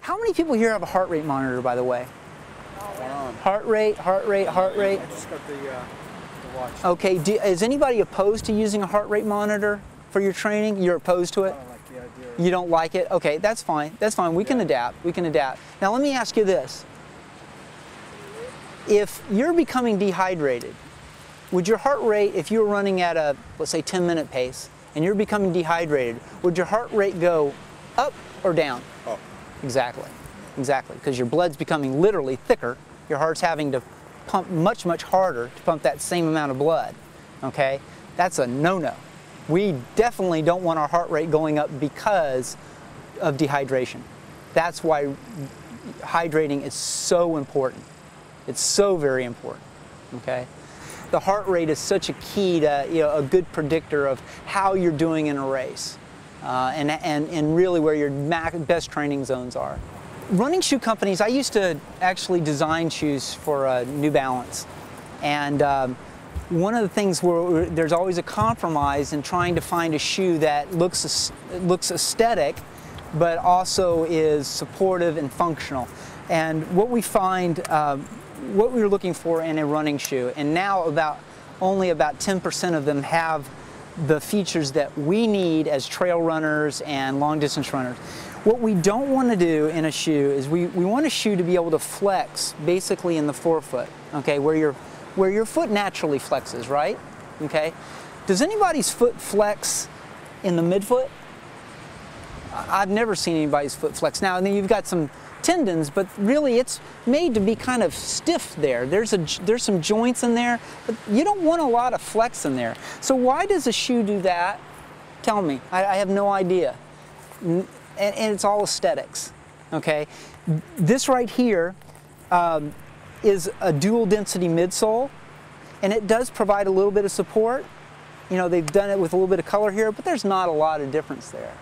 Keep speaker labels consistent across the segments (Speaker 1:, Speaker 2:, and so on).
Speaker 1: How many people here have a heart rate monitor, by the way? Heart rate, heart rate, heart rate.
Speaker 2: I just got the watch.
Speaker 1: Okay, is anybody opposed to using a heart rate monitor for your training? You're opposed to it?
Speaker 2: I don't like the idea.
Speaker 1: You don't like it? Okay, that's fine. That's fine. We can adapt. We can adapt. Now let me ask you this. If you're becoming dehydrated, would your heart rate, if you were running at a, let's say, 10-minute pace, and you're becoming dehydrated, would your heart rate go up or down?
Speaker 2: Up.
Speaker 1: Exactly. Exactly. Because your blood's becoming literally thicker. Your heart's having to pump much, much harder to pump that same amount of blood. Okay? That's a no-no. We definitely don't want our heart rate going up because of dehydration. That's why hydrating is so important. It's so very important. Okay? The heart rate is such a key to, a good predictor of how you're doing in a race, and really where your best training zones are. Running shoe companies, I used to actually design shoes for New Balance, and one of the things where there's always a compromise in trying to find a shoe that looks aesthetic, but also is supportive and functional. And what we find, what we were looking for in a running shoe, and now only about 10% of them have the features that we need as trail runners and long distance runners. What we don't want to do in a shoe is we want a shoe to be able to flex basically in the forefoot, okay, where your foot naturally flexes, right? Okay. Does anybody's foot flex in the midfoot? I've never seen anybody's foot flex. Now, and then you've got some tendons, but really it's made to be kind of stiff there. There's some joints in there, but you don't want a lot of flex in there. So why does a shoe do that? Tell me. I have no idea. And it's all aesthetics, okay? This right here is a dual density midsole, and it does provide a little bit of support. They've done it with a little bit of color here, but there's not a lot of difference there.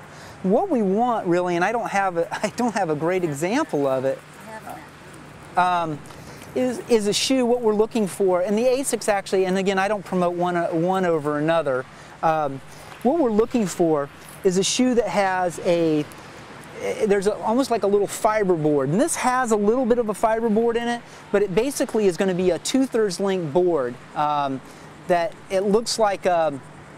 Speaker 1: What we want really, and I don't have a great example of it, is a shoe. What we're looking for, and the ASICS actually, and again, I don't promote one over another. What we're looking for is a shoe that has almost like a little fiber board, and this has a little bit of a fiber board in it, but it basically is going to be a 2/3 length board that it looks like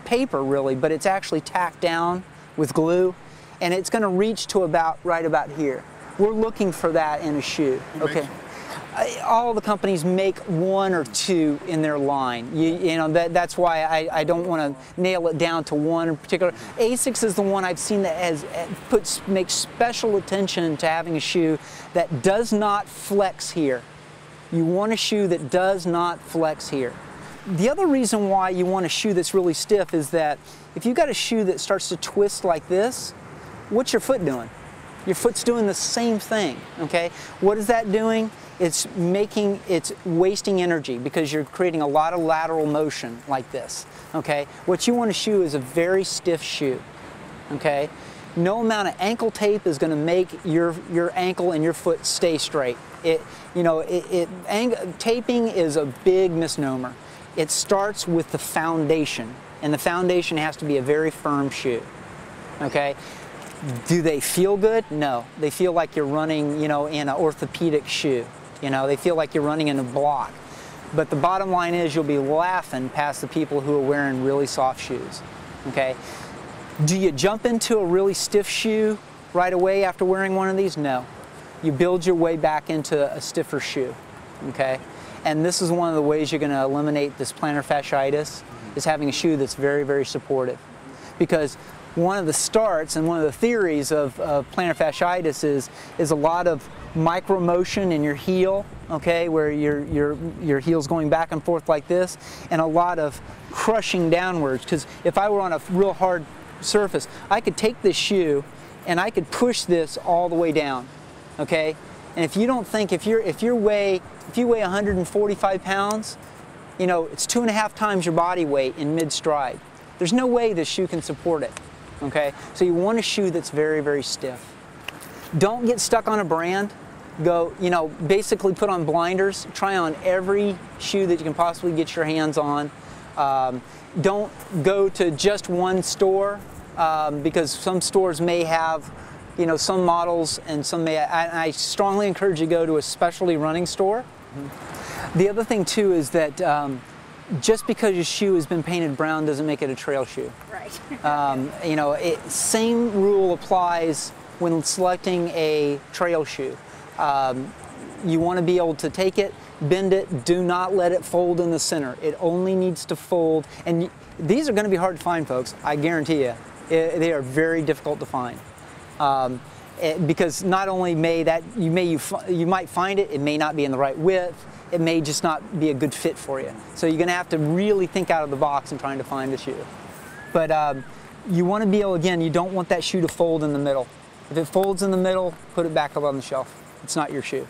Speaker 1: paper really, but it's actually tacked down with glue, and it's going to reach to right about here. We're looking for that in a shoe. Okay. All the companies make one or two in their line. That's why I don't want to nail it down to one in particular. ASICS is the one I've seen that makes special attention to having a shoe that does not flex here. You want a shoe that does not flex here. The other reason why you want a shoe that's really stiff is that if you've got a shoe that starts to twist like this, what's your foot doing? Your foot's doing the same thing, okay? What is that doing? It's wasting energy because you're creating a lot of lateral motion like this, okay? What you want a shoe is a very stiff shoe, okay? No amount of ankle tape is going to make your ankle and your foot stay straight. Taping is a big misnomer. It starts with the foundation, and the foundation has to be a very firm shoe, okay? Do they feel good? No. They feel like you're running, in an orthopedic shoe. They feel like you're running in a block. But the bottom line is you'll be laughing past the people who are wearing really soft shoes, okay? Do you jump into a really stiff shoe right away after wearing one of these? No. You build your way back into a stiffer shoe, okay? And this is one of the ways you're going to eliminate this plantar fasciitis, is having a shoe that's very, very supportive. Because one of the starts and one of the theories of plantar fasciitis is a lot of micro motion in your heel, okay, where your heel's going back and forth like this, and a lot of crushing downwards. Because if I were on a real hard surface, I could take this shoe and I could push this all the way down, okay? And if you don't think, if you weigh 145 pounds, it's 2.5 times your body weight in mid-stride. There's no way this shoe can support it, okay? So you want a shoe that's very, very stiff. Don't get stuck on a brand. Go, basically put on blinders. Try on every shoe that you can possibly get your hands on. Don't go to just one store because some stores may have you know, some models and some may, I strongly encourage you to go to a specialty running store. The other thing too is that just because your shoe has been painted brown doesn't make it a trail shoe.
Speaker 3: Right.
Speaker 1: You know, same rule applies when selecting a trail shoe. You want to be able to take it, bend it, do not let it fold in the center. It only needs to fold, and these are going to be hard to find, folks, I guarantee you. They are very difficult to find. Because not only may that, you might find it, it may not be in the right width, it may just not be a good fit for you. So you're going to have to really think out of the box in trying to find a shoe. But you want to be able, again, you don't want that shoe to fold in the middle. If it folds in the middle, put it back up on the shelf. It's not your shoe.